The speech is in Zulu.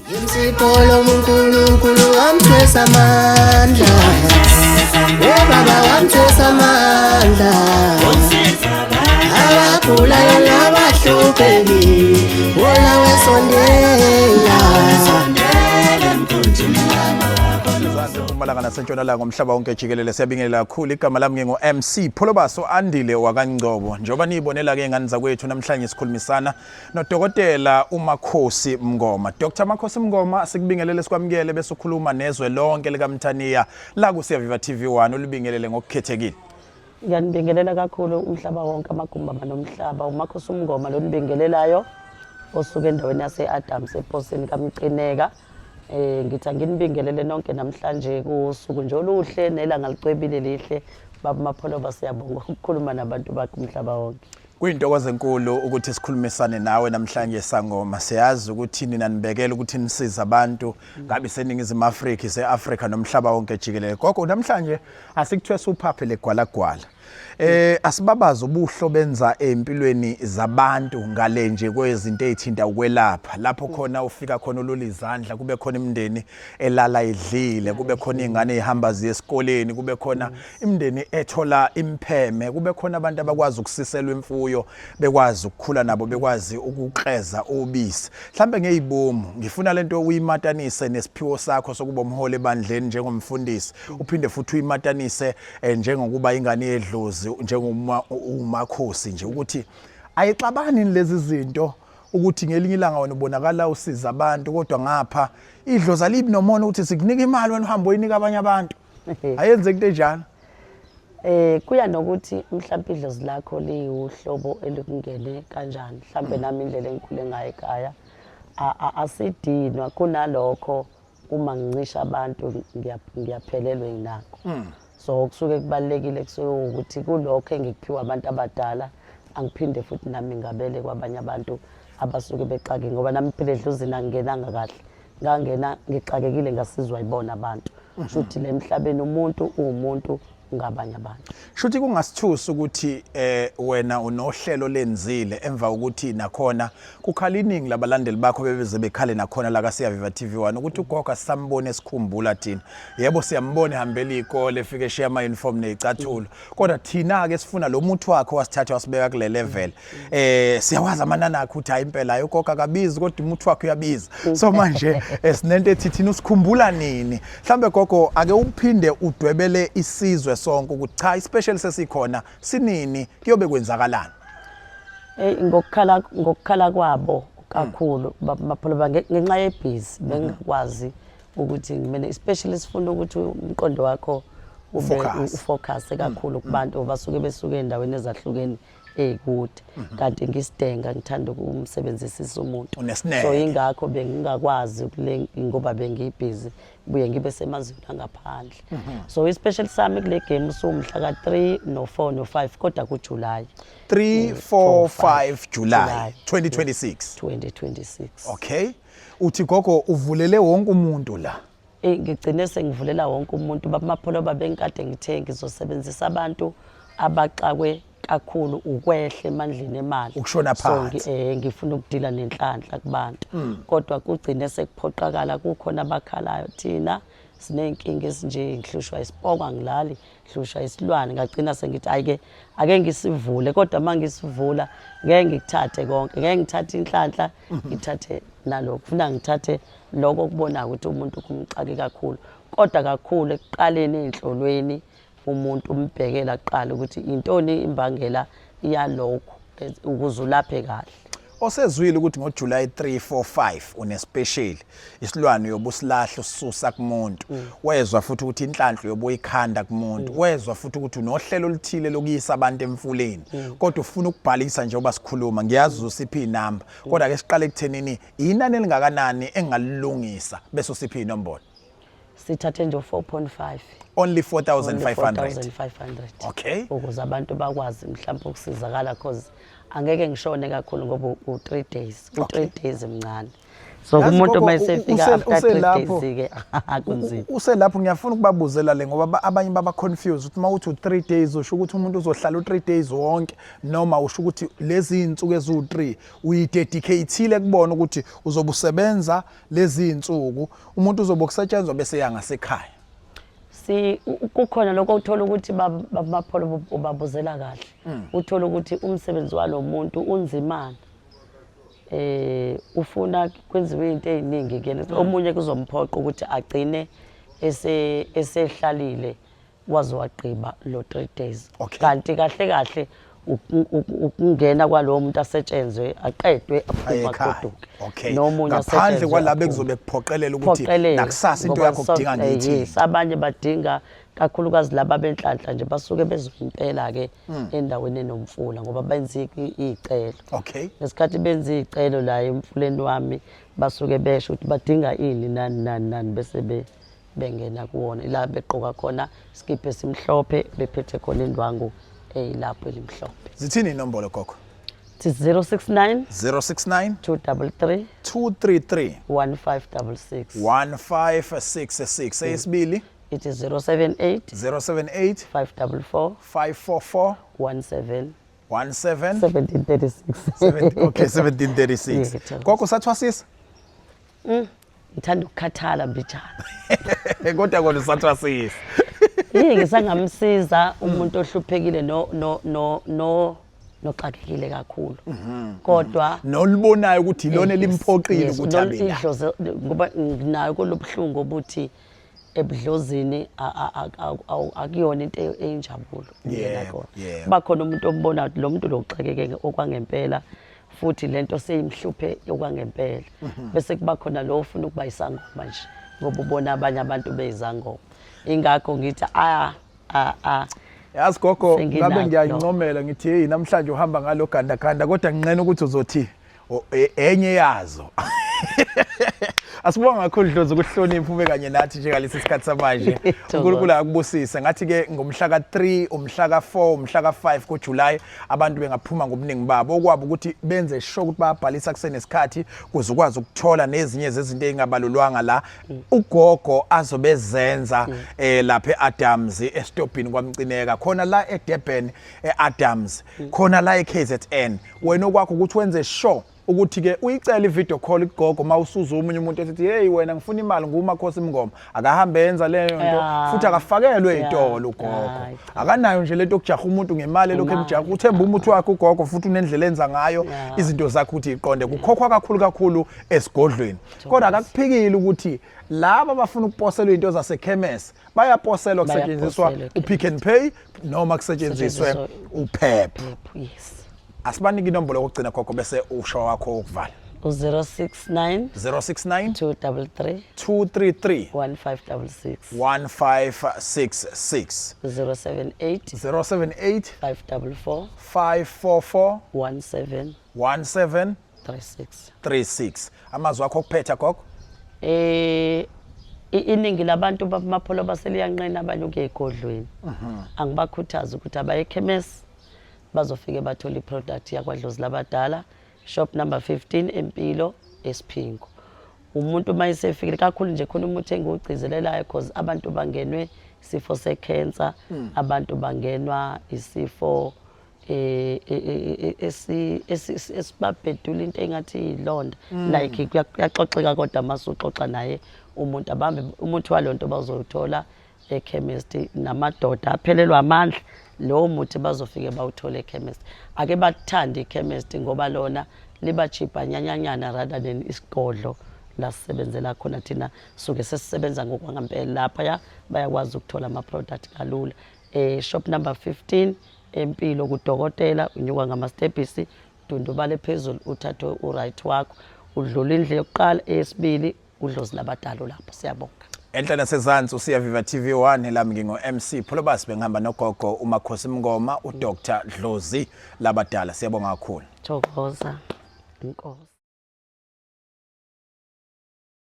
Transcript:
Imsipolo uNkulunkulu wamthwesa amandla. Baba wamthwesa amandla. Abagulayo nabahlupheki wona wesondela. Mpumalanga nasentshonalanga ngomhlaba wonke jikelele siyabingelela kakhulu. Igama lami ngingo MC Pholobaso Andile wakaNgcobo. Njoba niyibonela ke ingane zakwethu namhlanje sikhulumisana noDokotela uMakhosi Mngoma. Dr. Makhosi Mngoma sikubingelele sikwamukele bese ukhuluma nezwe lonke likaMthaniya la ku Siyaviva TV1 ulibingelele ngokukhethekile. Ngiyanibingelela kakhulu umhlaba wonke amagumba nomhlaba uMakhosi Mngoma lo nibingelelayo osuke endaweni yase Adams eposini kaMqineka. Ngithi nginibingelele nonke namhlanje kusuku nje oluhle nelanga licwebile lihle baba Mapholoba siyabonga ukukhuluma nabantu bakhe umhlaba wonke. Kuyintokozo enkulu ukuthi sikhulumisane nawe namhlanje Sangoma. Siyazi ukuthi nina nibekela ukuthi nisiza abantu ngabe seningizimu Afrika seAfrika nomhlaba wonke jikelele. Gogo namhlanje asikuthwesa uphaphe legwalagwala. Asibabaza ubuhlo benza empilweni zabantu ngale nje kwezinto ezithinta ukwelapha lapho khona ufika khona ulula izandla kube khona imndeni elala idlile kube khona izingane ezihamba ziye esikoleni kube khona imndeni ethola impheme kube khona abantu abakwazi ukusiselwa imfuyo bekwazi ukukhula nabo bekwazi ukukreza ubisi mhlambe ngezibomu ngifuna lento uyimatanise nesiphiwo sakho sokuba umholi ebandleni njengomfundisi uphinde futhi uyimatanise njengokuba ingane yedlozi njengoma uMakhosi nje ukuthi ayixabani lezi zinto ukuthi ngelinye ilanga wena ubonakala usiza abantu kodwa ngapha idlozi alibi nomona ukuthi sikunika imali wena uhamba uyinika abanye abantu ayenze into enjalo. Kuya nokuthi mhlawumbe idlozi lakho liyuhlobo elikungene kanjani mhlawumbe nami indlela engikhule ngayo ekhaya asidinwa kunalokho uma ngincisha abantu ngiyaphelelwe yinakho. So kusuke kubalekile kusuke ukuthi kulokho engikuphiwa abantu abadala angiphinde futhi nami ngabele kwabanye abantu abasuke bexake ngoba nami phela edluzini angenanga kahle ngangena ngixakekile ngasizwa ibona abantu shuthi le emhlabeni umuntu umuntu ngabanye abantu shuthi kungasithusi ukuthi wena unohlelo lenzile emva ukuthi nakhona kukhala iningi labalandeli bakho bebeze bekhale nakhona la ka Siyaviva TV1 ukuthi ugogo sambone esikhumbula thina yebo siyambona ehambela ikole efike eshiya ama uniform nezicathulo kodwa thina ke sifuna lo muntu wakhe wasithatha wasibeka kule level siyawazi amanani akhe uthi hayi impela ugogo akabizi kodwa umuntu wakhe uyabiza so manje sinento ethi thina usikhumbula nini mhlambe gogo ake uphinde udwebele isizwe sonke ukuthi cha special sesikhona sinini kuyobe kwenzakalana. Ngokukhala kwabo kakhulu Mapholoba ngenxa yebhizi bengikwazi ukuthi ngimene especially sifuna ukuthi umqondo wakho ube ufocus kakhulu kubantu basuke besuke endaweni ezahlukene kude kanti ngisidenga ngithanda ukumsebenzisisa umuntu so ingakho bengingakwazi ngoba bengibhizi buye ngibe semazweni angaphandle so especially sami kule game usumhla ka3 no4 no5 kodwa kuJuly 3 4 5 July 2026 okay uthi gogo uvulele wonke umuntu la ngigcine sengivulela wonke umuntu baba Mapholoba benkade ngithe ngizosebenzisa abantu abaxakwe kakhulu ukwehle emandleni emali ukushona phansi so ngifuna ukudila nenhlanhla kubantu kodwa kugcine sekuphoqakala kukhona abakhalayo thina sinenkinga esinje ngihlushwa isipoko angilali ngihlushwa isilwane ngagcina sengithi ayike ake ngisivule kodwa mangisivula ngeke ngikuthathe konke ngeke ngithathe inhlanhla ngithathe nalokho ufuna ngithathe lokho kubona ukuthi umuntu kumxaki kakhulu kodwa kakhulu ekuqaleni enhlolweni umuntu umbhekela kuqala ukuthi intoni imbangela iyalokho ukuze ulaphe kahle osezwile ukuthi ngoJuly 3 4 5 une special isilwane yobusilahlo sisusa kumuntu wezwa futhi ukuthi inhlanhla yobuyikhanda kumuntu wezwa futhi ukuthi unohlelo oluthile lokuyisa abantu emfuleni kodwa ufuna ukubhalisa nje oba sikhuluma ngiyazi usiphi inamba kodwa ke siqale ekuthenini inani elingakanani engalilungisa bese usiphi inombolo sithathe nje 4.5 only 4500 okay ukuze abantu bakwazi mhlawumbe ukusizakala cause angeke ngishone kakhulu ngoba u3 days u3 days emncane So Yazi umuntu gogo, mayesefika after 3 uselapho. days ke akunzima. Uselapho ngiyafuna ukubabuzela le ngoba abanye baba confused ukuthi mawuthi 3 days usho ukuthi umuntu uzohlala u3 days wonke noma usho ukuthi lezi insuku ezu3 uyidedicateile kubona ukuthi uzobusebenza lezi insuku umuntu uzobokusetshenzwa bese yangasekhaya. Kukhona lokho uthola ukuthi bapholo ubabuzela kahle. Uthola ukuthi umsebenzi walomuntu unzimana. Ufuna kwenziwe into eziningi kuyena. Omunye kuzomphoqa ukuthi agcine esehlalile wazi waqhiba lo 3 days. Kanti kahle ukungena kwalowo muntu asetshenzwe aqedwe aphuma goduke. Nomunye ngaphandle kwalabe kuzobe kuphoqelela ukuthi nakusasa into yakho kudinga ngithi. Yes, abanye badinga kakhulukazi laba benhlanhla nje basuke bezoyimpela ke endaweni enomfula ngoba benza izicelo. Ngesikhathi benza izicelo la emfuleni wami basuke besho ukuthi badinga ini nani bese bengena kuwona la beqoka khona skip esimhlophe bephethe khona indwangu lapho elimhlophe. Zithini inombolo gogo? It's 069 233 1566 1566 eyesibili it is 078 544 17 1736 okay 1736 gogo sathwasisa ngithanda ukukhathala mbijana kodwa kona sathwasisa ngisangamsiza umuntu ohluphekile noxakekile kakhulu kodwa nolibonayo ukuthi ilona elimphoqile ukuthi abela ngoba nayo kolobhlungu obuthi ebudlozini akuyona into enjabulo yebo bakhona umuntu ombona lo muntu loxakeke okwangempela futhi lento seyimhluphe okwangempela bese kuba khona lo ufuna ukuba isangoma nje ngoba ubona abanye abantu bezangoma ingakho ngithi yazi gogo ngabe ngiyayincomela ngithi hey namhlanje uhamba ngalo ganda kodwa nginqena ukuthi uzothi enye yazo asibonga kakhulu Dlozi ukuhlonipha ube kanye nathi nje ngalesi sikhathi samanje uNkulunkulu akubusise ngathi ke ngomhla ka3 umhla ka4 umhla ka5 kuJuly abantu bengaphuma ngobuningi babo okwabo ukuthi benze sure ukuthi bayabhalisa kusenesikhathi kuze ukwazi ukuthola nezinye zezinto engabalulwanga la ugogo azobezenza lapha eAdams estopini kwamcineka khona la eDurban eAdams khona la eKZN wena okwakho ukuthi wenze sure ukuthi ke uyicela ivideo call kugogo mawusuza umunye umuntu ethi hey wena ngifuna imali ngumakhosi Mngoma akahambe yenza leyo nto futhi akafakelwe izitolo ugogo akanayo nje lento okujaha umuntu ngemali lokho emjaha uthemba umuthi wakhe ugogo futhi unendlela enza ngayo izinto zakhe ukuthi iqonde kukhokhwa kakhulu esigodlweni kodwa akakuphikile ukuthi laba abafuna ukuposelwa izinto zasekhemesi bayaposelwa kusetshenziswa uPick n Pay noma kusetshenziswe uPep. Yes. Asibanike inombolo yokugcina gogo bese usho wakho ukuvala. 069 233 1566 1566 078 544 17 36 amazwi akho okuphetha gogo iningi labantu bamapholo baseliyanqena abanye ukuyigodlweni angibakhuthaza ukuthi abaye ekhemesi bazofike bathola iproduct yakwaDlozi labadala shop number 15 Empilo Esphingo umuntu mayisefikile kakhulu nje khona umuthi engugcizelelayo because abantu bangenwe isifo secancer abantu bangenwa isifo esibabhedula into engathi ilonda like kuyaxoxeka kodwa masuxoxa naye umuntu abambe umuthi walonto bazothola ekhemist namadoda aphelelwa amandla lo muthi bazofike bawuthole ekhemist ake bathande ekhemist ngoba lona liba cheaper nyanyanyana rather than isigodlo la sisebenzela khona thina suke sesisebenza ngokwangempela lapha bayakwazi ukuthola ama product kalula shop number 15 Empilo kudokotela unyuka ngamastepisi dundubale phezulu uthathe uright wakho udlula indle yokuqala eyesibili uDlozi labadala lapho siyabonga Enhla nasezantsi usiyaviva TV1 lami ngingo MC Pholobasi bengihamba nogogo umakhosi Mngoma uDr Dlozi labadala siyabonga kakhulu Thokoza inkosi